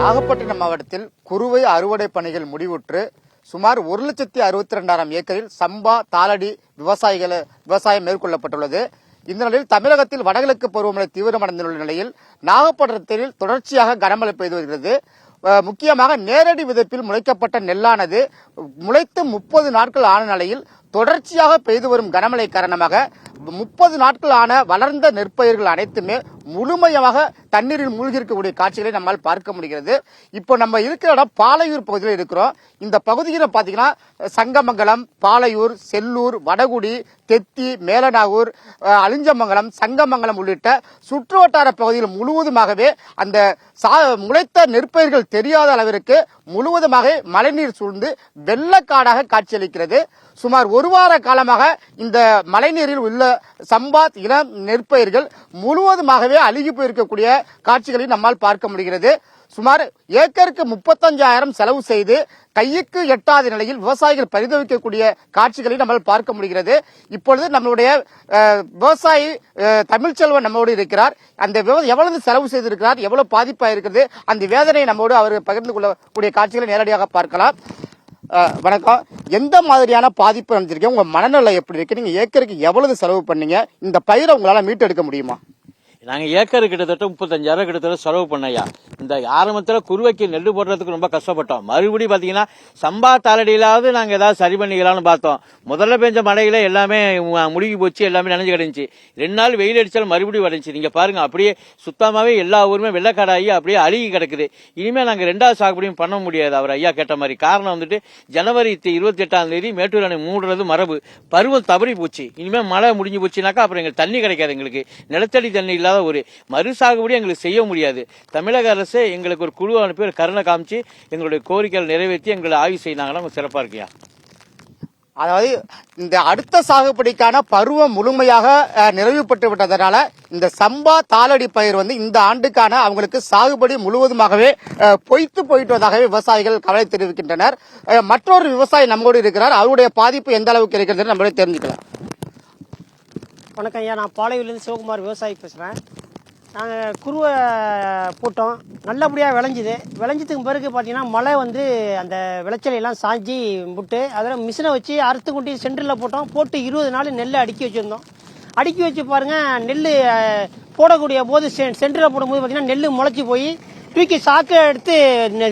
நாகப்பட்டினம் மாவட்டத்தில் குறுவை அறுவடை பணிகள் முடிவுற்று சுமார் 1,62,000 ஏக்கரில் சம்பா தாளடி விவசாயம் மேற்கொள்ளப்பட்டுள்ளது. இந்த நிலையில் தமிழகத்தில் வடகிழக்கு பருவமழை தீவிரமடைந்துள்ள நிலையில் நாகப்பட்டினத்தில் தொடர்ச்சியாக கனமழை பெய்து வருகிறது. முக்கியமாக நேரடி விதைப்பில் முளைக்கப்பட்ட நெல்லானது முளைத்து 30 நாட்கள் ஆன நிலையில் தொடர்ச்சியாக பெய்து வரும் கனமழை காரணமாக 30 நாட்கள் ஆன வளர்ந்த நெற்பயிர்கள் அனைத்துமே முழுமையாக தண்ணீரில் மூழ்கி இருக்கக்கூடிய காட்சிகளை நம்மால் பார்க்க முடிகிறது. இப்போ நம்ம இருக்கிற இடம் பாலையூர் பகுதியில் இருக்கிறோம். இந்த பகுதியில் பாத்தீங்கன்னா சங்கமங்கலம், பாலையூர், செல்லூர், வடகுடி, தெத்தி, மேலநாகூர், அலிஞ்சமங்கலம், சங்கமங்கலம் உள்ளிட்ட சுற்றுவட்டார பகுதியில் முழுவதுமாகவே அந்த முளைத்த நெற்பயிர்கள் தெரியாத அளவிற்கு முழுவதுமாக மழைநீர் சூழ்ந்து வெள்ளக்காடாக காட்சியளிக்கிறது. சுமார் ஒரு வார காலமாக இந்த மழைநீரில் உள்ள சம்பா இளம் நெற்பயிர்கள் முழுவதுமாகவே அழுகி போயிருக்கக்கூடிய காட்சிகளை நம்மால் பார்க்க முடிகிறது. சுமார் ஏக்கருக்கு 35,000 செலவு செய்து கைக்கு எட்டாத நிலையில் விவசாயிகள் பரிதவிக்கக்கூடிய காட்சிகளை நம்மால் பார்க்க முடிகிறது. இப்பொழுது நம்மளுடைய விவசாயி தமிழ்ச்செல்வன் நம்மோடு இருக்கிறார். அந்த எவ்வளவு செலவு செய்திருக்கிறார், எவ்வளவு பாதிப்பாயிருக்கிறது, அந்த வேதனை நம்மோடு அவர் பகிர்ந்து கொள்ளக்கூடிய காட்சிகளை நேரடியாக பார்க்கலாம். வணக்கம். எந்த மாதிரியான பாதிப்பு நடந்திருக்கீங்க, உங்க மனநிலை எப்படி இருக்கு, நீங்க ஏக்கருக்கு எவ்வளவு செலவு பண்ணீங்க, இந்த பயிரை உங்களால மீட்டெடுக்க முடியுமா? நாங்க ஏக்கர் கிட்டத்தட்ட 35,000 கிட்டத்தட்ட செலவு பண்ணையா. இந்த ஆரம்பத்துல குருவைக்கு நெல் போடுறதுக்கு ரொம்ப கஷ்டப்பட்டோம். மறுபடியும் பாத்தீங்கன்னா சம்பா தாளடியிலாவது நாங்க ஏதாவது சரி பண்ணிக்கலாம்னு பார்த்தோம். முதல்ல பெஞ்ச மழையில எல்லாமே முழுகி போச்சு, எல்லாமே நனைஞ்சு கிடந்துச்சு. 2 நாள் வெயில் அடிச்சாலும் மறுபடியும் வரைஞ்சி. நீங்க பாருங்க, அப்படியே சுத்தமாவே எல்லா ஊருமே வெள்ளக்காடாகி அப்படியே அழுகி கிடக்குது. இனிமே நாங்க 2வது சாகுபடியும் பண்ண முடியாது அவர் ஐயா கேட்ட மாதிரி. காரணம் வந்துட்டு ஜனவரி 28ஆம் தேதி மேட்டூர் அணை மூடுறது மரபு. பருவம் தவறி போச்சு. இனிமே மழை முடிஞ்சு போச்சுனாக்கா அப்புறம் எங்களுக்கு தண்ணி கிடைக்காது. எங்களுக்கு நிலத்தடி தண்ணி இல்லாத ஒரு மறு சாகுபடி எங்களுக்கு செய்ய முடியாது. தமிழக அரசு எங்களுக்கு ஒரு குழு அனுப்பி ஒரு கருணை காமிச்சு எங்களுடைய கோரிக்கைகள் நிறைவேற்றி எங்களை ஆய்வு செய்தாங்கன்னா சிறப்பா இருக்கியா. அதாவது இந்த அடுத்த சாகுபடிக்கான பருவம் முழுமையாக நிறைவுபட்டு விட்டதனால இந்த சம்பா தாளடி பயிர் இந்த ஆண்டுக்கான அவங்களுக்கு சாகுபடி முழுவதுமாகவே பொய்த்து போயிட்டதாகவே விவசாயிகள் கவலை தெரிவிக்கின்றனர். மற்றொரு விவசாயி நம்மோடு இருக்கிறார். அவருடைய பாதிப்பு எந்த அளவுக்கு இருக்கிறது நம்மளே தெரிஞ்சுக்கலாம். வணக்கம் ஐயா, நான் பாளையூர்லேருந்து சிவகுமார் விவசாயி பேசுகிறேன். நாங்கள் குருவை போட்டோம், நல்லபடியாக விளைஞ்சதுக்கு பிறகு பார்த்தீங்கன்னா மழை அந்த விளைச்சலையெல்லாம் சாஞ்சி விட்டு அதில் மிஷினை வச்சு அறுத்து கொண்டு சென்டரில் போட்டு 20 நாள் நெல்லை அடுக்கி வச்சுருந்தோம். அடுக்கி வச்சு பாருங்கள், நெல் போடக்கூடிய போது சென்டரில் போடும்போது பார்த்தீங்கன்னா நெல் முளைச்சி போய் தூக்கி சாக்கை எடுத்து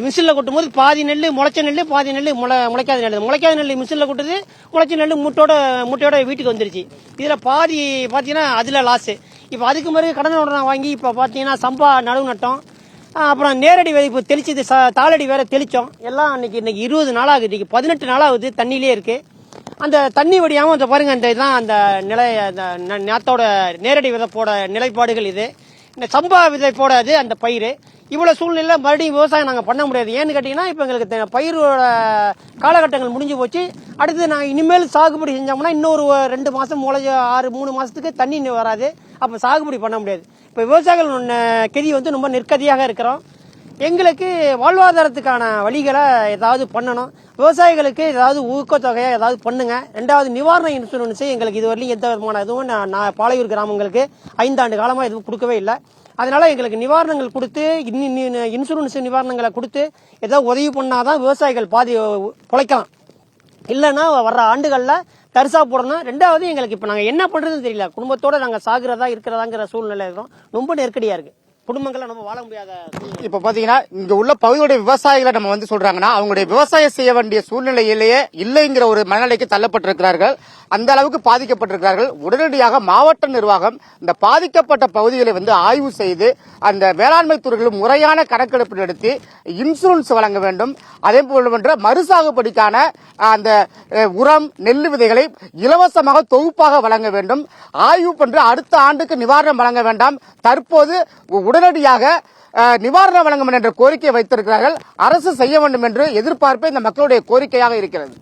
மிஷினில் கொட்டும் போது பாதி நெல் முளைச்ச நெல், பாதி நெல் முளைக்காத நெல் மிஷினில் கொட்டுது, முளைச்ச நெல் முட்டையோட வீட்டுக்கு வந்துருச்சு. இதில் பாதி பார்த்தீங்கன்னா அதில் லாஸு. இப்போ அதுக்கு பிறகு கடன் உடனே வாங்கி இப்போ பார்த்தீங்கன்னா சம்பா நடுவு நட்டோம். அப்புறம் நேரடி விதைப்பு தெளிச்சது, தாளடி வேற தெளித்தோம். எல்லாம் இன்னைக்கு 20 நாள் ஆகுது. இன்னைக்கு 18 நாள் ஆகுது, தண்ணியிலே இருக்கு. அந்த தண்ணி வடியாமல் அந்த பாருங்க, இந்த இதுதான் அந்த நாத்தோட நேரடி விதைப்போட நிலைப்பாடுகள். இது இந்த சம்பா விதைப்போட அது அந்த பயிர். இவ்வளவு சூழ்நிலை மறுபடியும் விவசாயம் நாங்கள் பண்ண முடியாது. ஏன்னு கேட்டீங்கன்னா இப்போ எங்களுக்கு பயிரோட காலகட்டங்கள் முடிஞ்சு போச்சு. அடுத்து நாங்கள் இனிமேல் சாகுபடி செஞ்சோம்னா இன்னொரு 2 மாதம் 3 மாதத்துக்கு தண்ணி வராது. அப்போ சாகுபடி பண்ண முடியாது. இப்போ விவசாயிகள் கெதி ரொம்ப நெருக்கடியாக இருக்கிறோம். எங்களுக்கு வாழ்வாதாரத்துக்கான வழிகளை ஏதாவது பண்ணணும். விவசாயிகளுக்கு ஏதாவது ஊக்கத்தொகையை ஏதாவது பண்ணுங்க. 2வது நிவாரண இன்சூரன்ஸ் எங்களுக்கு இதுவரையிலும் எந்த விதமான இதுவும் நான் பாளையூர் கிராமங்களுக்கு 5 ஆண்டு காலமாக எதுவும் கொடுக்கவே இல்லை. அதனால எங்களுக்கு நிவாரணங்கள் கொடுத்து இன்சூரன்ஸ் நிவாரணங்களை கொடுத்து ஏதாவது உதவி பண்ணாதான் விவசாயிகள் பாதி பொழைக்கலாம். இல்லைன்னா வர்ற ஆண்டுகளில் தரிசா போடணும். 2வது எங்களுக்கு இப்போ நாங்கள் என்ன பண்ணுறதுன்னு தெரியல. குடும்பத்தோடு நாங்கள் சாகுறதா இருக்கிறதாங்கிற சூழ்நிலை இருக்கிறோம். ரொம்ப நெருக்கடியாக இருக்குது. குடும்பங்களை நம்ம வாழ முடியாத. இப்ப பாத்தீங்கன்னா இங்க உள்ள பகுதியுடைய விவசாயிகளை நம்ம சொல்றாங்கன்னா அவங்களுடைய விவசாயம் செய்ய வேண்டிய சூழ்நிலையிலேயே இல்லைங்கிற ஒரு மனநிலைக்கு தள்ளப்பட்டிருக்கிறார்கள். அந்த அளவுக்கு பாதிக்கப்பட்டிருக்கிறார்கள். உடனடியாக மாவட்ட நிர்வாகம் இந்த பாதிக்கப்பட்ட பகுதிகளை ஆய்வு செய்து அந்த வேளாண்மை துறைகளும் முறையான கணக்கெடுப்பு நடத்தி இன்சூரன்ஸ் வழங்க வேண்டும். அதே போல மறுசாகுபடிக்கான அந்த உரம், நெல் விதைகளை இலவசமாக தொகுப்பாக வழங்க வேண்டும். ஆய்வு பண்ற அடுத்த ஆண்டுக்கு நிவாரணம் வழங்க வேண்டாம். தற்போது உடனடியாக நிவாரணம் வழங்கும் என்ற கோரிக்கையை வைத்திருக்கிறார்கள். அரசு செய்ய வேண்டும் என்று எதிர்பார்ப்பே இந்த மக்களுடைய கோரிக்கையாக இருக்கிறது.